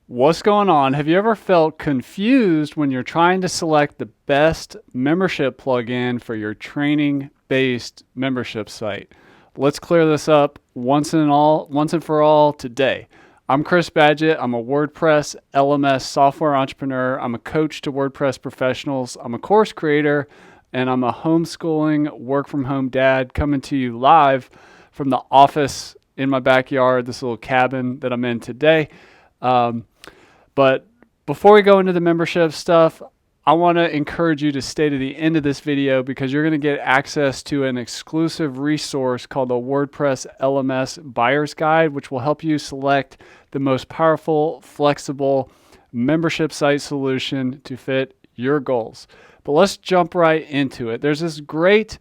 What's going on? Have you ever felt confused when you're trying to select the best membership plugin for your training-based membership site? Let's clear this up once and for all today. I'm Chris Badgett. I'm a WordPress LMS software entrepreneur. I'm a coach to WordPress professionals. I'm a course creator, and I'm a homeschooling, work from home dad coming to you live from the office in my backyard, this little cabin that I'm in today. But before we go into the membership stuff, I want to encourage you to stay to the end of this video because you're going to get access to an exclusive resource called the WordPress LMS Buyer's Guide, which will help you select the most powerful, flexible membership site solution to fit your goals. But let's jump right into it. There's this great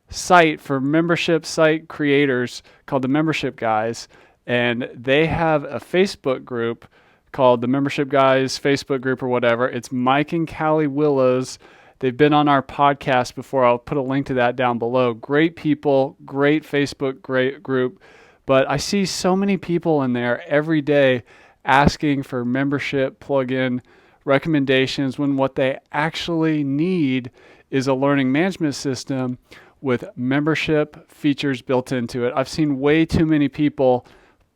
site for membership site creators called the Membership Guys, and they have a Facebook group called the Membership Guys Facebook group or whatever. It's Mike and Callie Willows. They've been on our podcast before. I'll put a link to that down below. Great people, great Facebook great group. But I see so many people in there every day asking for membership plugin recommendations when what they actually need is a learning management system with membership features built into it. I've seen way too many people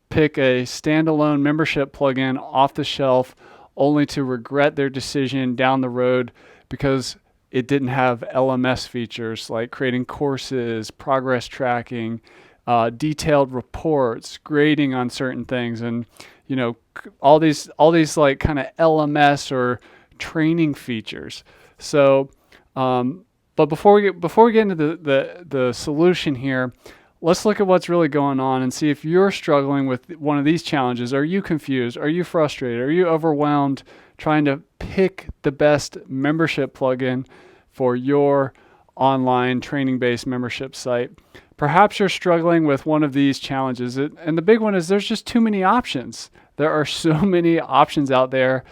pick a standalone membership plugin off the shelf only to regret their decision down the road because it didn't have LMS features like creating courses, progress tracking, detailed reports, grading on certain things, and all these like kind of LMS or training features. So, but before we get into the solution here, let's look at what's really going on and see if you're struggling with one of these challenges. Are you confused? Are you frustrated? Are you overwhelmed trying to pick the best membership plugin for your online training-based membership site? Perhaps you're struggling with one of these challenges. And the big one is there's just too many options. There are so many options out there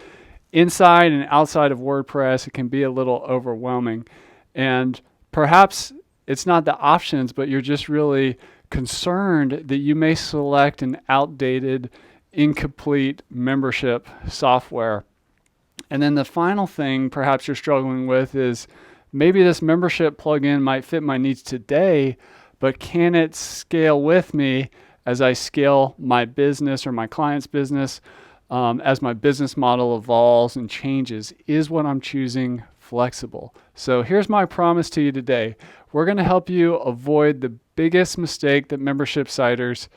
inside and outside of WordPress. It can be a little overwhelming. And perhaps it's not the options, but you're just really concerned that you may select an outdated, incomplete membership software. And then the final thing perhaps you're struggling with is maybe this membership plugin might fit my needs today, but can it scale with me as I scale my business or my client's business, as my business model evolves and changes? Is what I'm choosing flexible? So here's my promise to you today. We're going to help you avoid the biggest mistake that membership site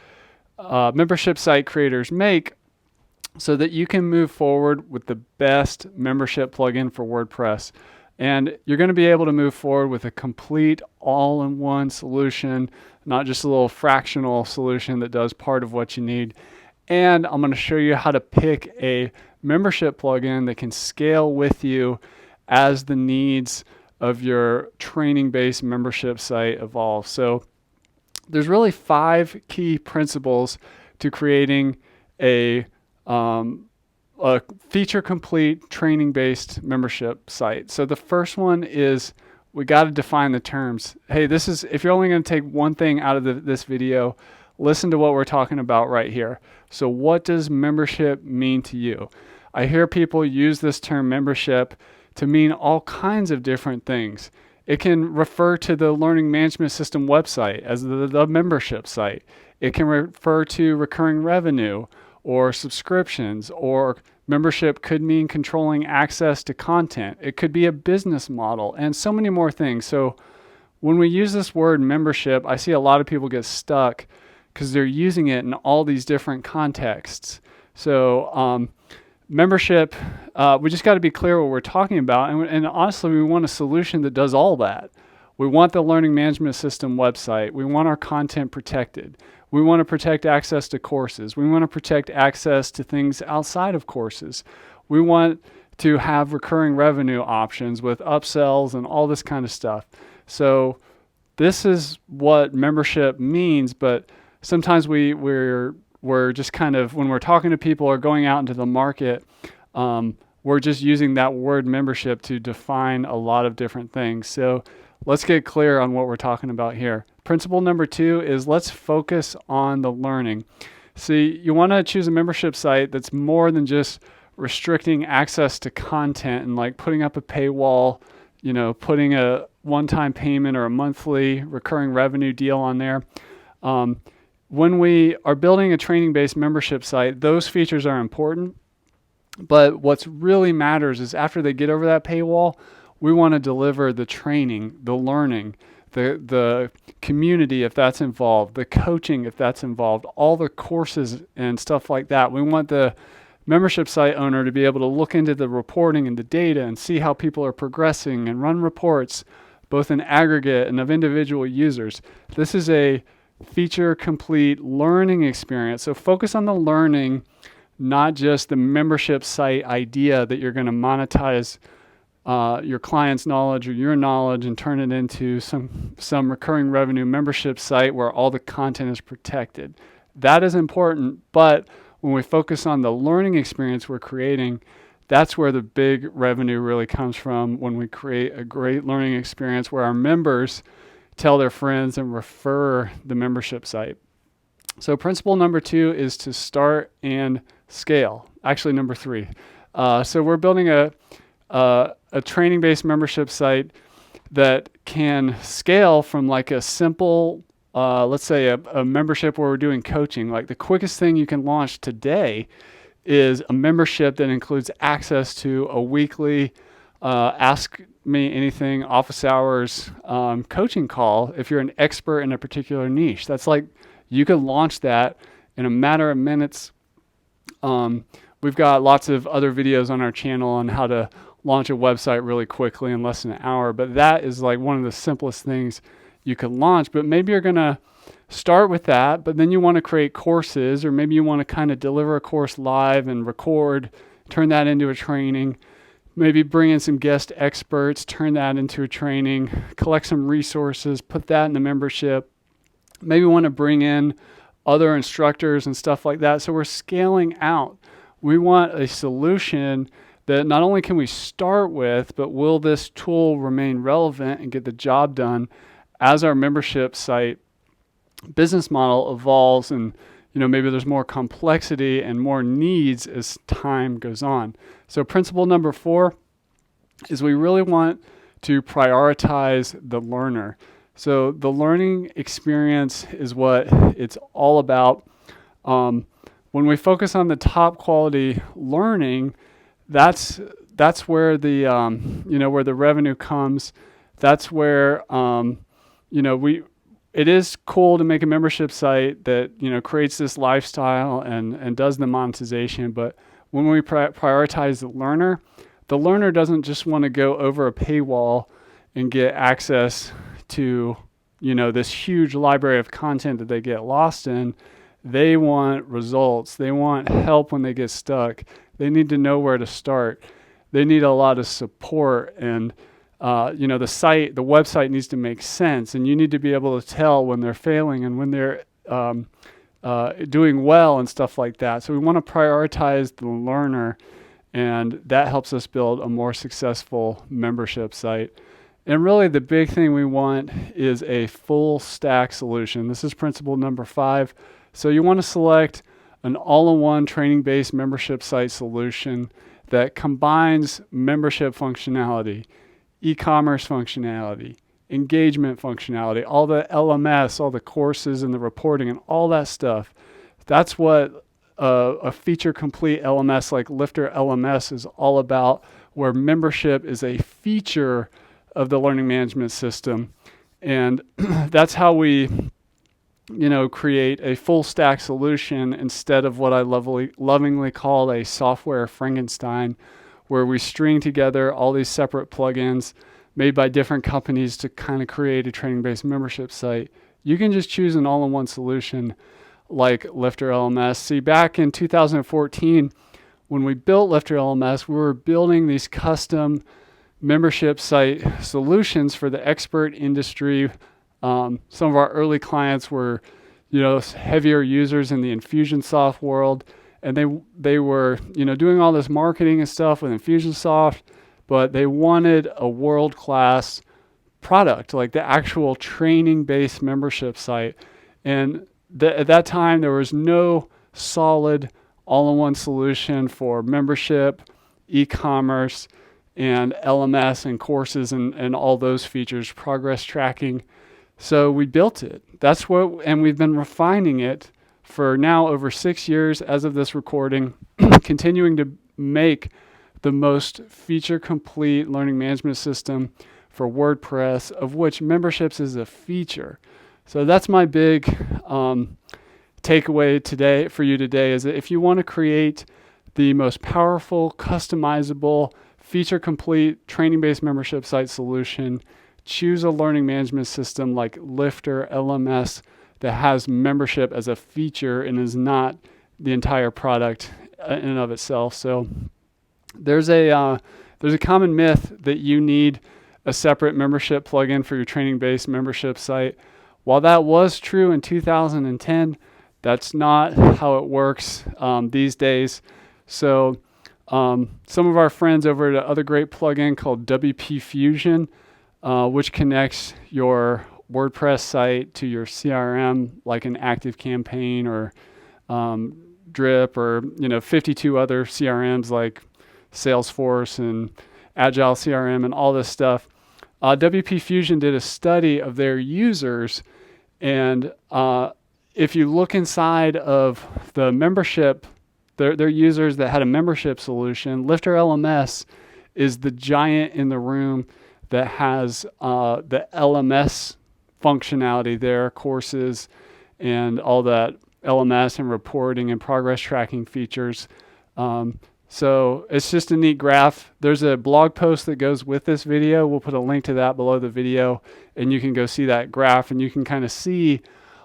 creators make so that you can move forward with the best membership plugin for WordPress. And you're going to be able to move forward with a complete all-in-one solution, not just a little fractional solution that does part of what you need. And I'm going to show you how to pick a membership plugin that can scale with you as the needs of your training-based membership site evolve. So there's really 5 key principles to creating a feature-complete training-based membership site. So the first one is we got to define the terms. Hey, if you're only going to take one thing out of this video, listen to what we're talking about right here. So what does membership mean to you? I hear people use this term membership to mean all kinds of different things. It can refer to the learning management system website as the membership site. It can refer to recurring revenue or subscriptions, or membership could mean controlling access to content. It could be a business model and so many more things. So when we use this word membership, I see a lot of people get stuck because they're using it in all these different contexts. So membership, we just got to be clear what we're talking about. And honestly, we want a solution that does all that. We want the learning management system website. We want our content protected. We want to protect access to courses. We want to protect access to things outside of courses. We want to have recurring revenue options with upsells and all this kind of stuff. So this is what membership means, but sometimes we're just kind of, when we're talking to people or going out into the market, we're just using that word membership to define a lot of different things. So let's get clear on what we're talking about here. Principle number 2 is let's focus on the learning. See, you want to choose a membership site that's more than just restricting access to content and like putting up a paywall, putting a one-time payment or a monthly recurring revenue deal on there. When we are building a training-based membership site, those features are important. But what's really matters is after they get over that paywall, we want to deliver the training, the learning, the community if that's involved, the coaching if that's involved, all the courses and stuff like that. We want the membership site owner to be able to look into the reporting and the data and see how people are progressing and run reports, both in aggregate and of individual users. This is a feature complete learning experience. So focus on the learning, not just the membership site idea that you're going to monetize your client's knowledge or your knowledge and turn it into some recurring revenue membership site where all the content is protected. That is important, but when we focus on the learning experience we're creating, that's where the big revenue really comes from, when we create a great learning experience where our members tell their friends and refer the membership site. So principle number 2 is to start and scale. Actually, number 3. So we're building a training-based membership site that can scale from like a simple, let's say a membership where we're doing coaching. Like the quickest thing you can launch today is a membership that includes access to a weekly Ask Me Anything office hours coaching call if you're an expert in a particular niche. That's like, you could launch that in a matter of minutes. We've got lots of other videos on our channel on how to launch a website really quickly in less than an hour, but that is like one of the simplest things you could launch. But maybe you're going to start with that, but then you want to create courses, or maybe you want to kind of deliver a course live and record, turn that into a training, maybe bring in some guest experts, turn that into a training, collect some resources, put that in the membership. Maybe want to bring in other instructors and stuff like that. So we're scaling out. We want a solution that not only can we start with, but will this tool remain relevant and get the job done as our membership site business model evolves, and maybe there's more complexity and more needs as time goes on. So principle number 4 is we really want to prioritize the learner. So the learning experience is what it's all about. When we focus on the top quality learning, that's where the where the revenue comes. That's where it is cool to make a membership site that creates this lifestyle and does the monetization. But when we prioritize the learner doesn't just want to go over a paywall and get access to this huge library of content that they get lost in. They want results. They want help when they get stuck. They need to know where to start. They need a lot of support, and the website needs to make sense, and you need to be able to tell when they're failing and when they're doing well and stuff like that. So we want to prioritize the learner, and that helps us build a more successful membership site. And really the big thing we want is a full stack solution. This is principle number 5. So you want to select an all-in-one training-based membership site solution that combines membership functionality, e-commerce functionality, engagement functionality, all the LMS, all the courses and the reporting and all that stuff. That's what a feature complete LMS like LifterLMS is all about, where membership is a feature of the learning management system. And that's how we create a full stack solution instead of what I lovingly call a software Frankenstein, where we string together all these separate plugins made by different companies to kind of create a training-based membership site. You can just choose an all-in-one solution like LifterLMS. See, back in 2014, when we built LifterLMS, we were building these custom membership site solutions for the expert industry. Some of our early clients were, heavier users in the Infusionsoft world, and they were, doing all this marketing and stuff with Infusionsoft, but they wanted a world-class product, like the actual training-based membership site. And at that time, there was no solid, all-in-one solution for membership, e-commerce, and LMS and courses and all those features, progress tracking. So we built it. And we've been refining it for now over 6 years as of this recording, continuing to make the most feature-complete learning management system for WordPress, of which memberships is a feature. So that's my big takeaway today for you today, is that if you want to create the most powerful, customizable, feature-complete training-based membership site solution, choose a learning management system like LifterLMS that has membership as a feature and is not the entire product in and of itself. So there's a common myth that you need a separate membership plugin for your training-based membership site. While that was true in 2010, that's not how it works these days. So some of our friends over at another great plugin called WP Fusion, which connects your WordPress site to your CRM, like an ActiveCampaign or Drip, or 52 other CRMs like Salesforce and Agile CRM and all this stuff. WP Fusion did a study of their users, and if you look inside of the membership, their users that had a membership solution, LifterLMS is the giant in the room that has the LMS functionality there, courses and all that LMS and reporting and progress tracking features. So it's just a neat graph. There's a blog post that goes with this video. We'll put a link to that below the video, and you can go see that graph, and you can kind of see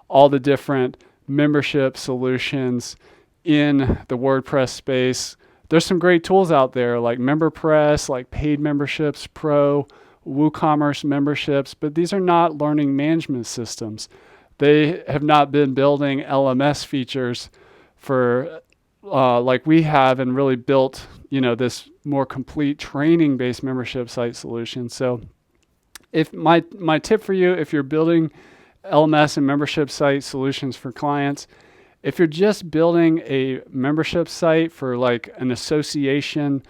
all the different membership solutions in the WordPress space. There's some great tools out there like MemberPress, like Paid Memberships Pro, WooCommerce memberships, but these are not learning management systems. They have not been building LMS features for like we have, and really built, this more complete training-based membership site solution. So if my tip for you, if you're building LMS and membership site solutions for clients, if you're just building a membership site for like an association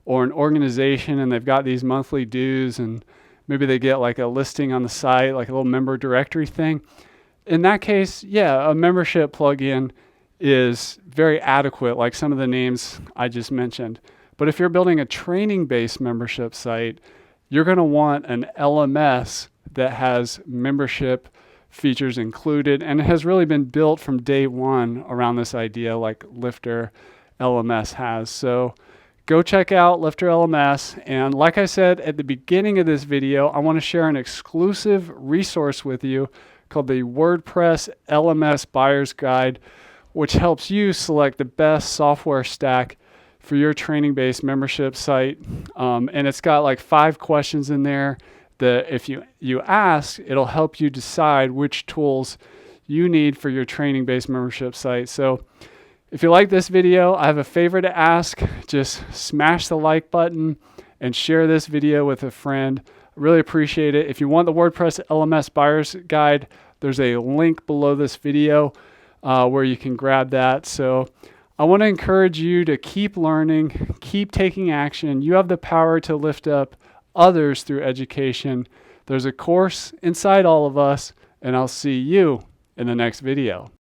or an organization, and they've got these monthly dues, and maybe they get like a listing on the site, like a little member directory thing, in that case, yeah, a membership plugin is very adequate, like some of the names I just mentioned. But if you're building a training-based membership site, you're going to want an LMS that has membership features included, and it has really been built from day one around this idea like LifterLMS has. So go check out LifterLMS. And like I said at the beginning of this video, I want to share an exclusive resource with you called the WordPress LMS Buyer's Guide, which helps you select the best software stack for your training-based membership site. And it's got like 5 questions in there that if you ask, it'll help you decide which tools you need for your training-based membership site. So if you like this video, I have a favor to ask. Just smash the like button and share this video with a friend. I really appreciate it. If you want the WordPress LMS Buyer's Guide, there's a link below this video where you can grab that. So I want to encourage you to keep learning, keep taking action. You have the power to lift up others through education. There's a course inside all of us, and I'll see you in the next video.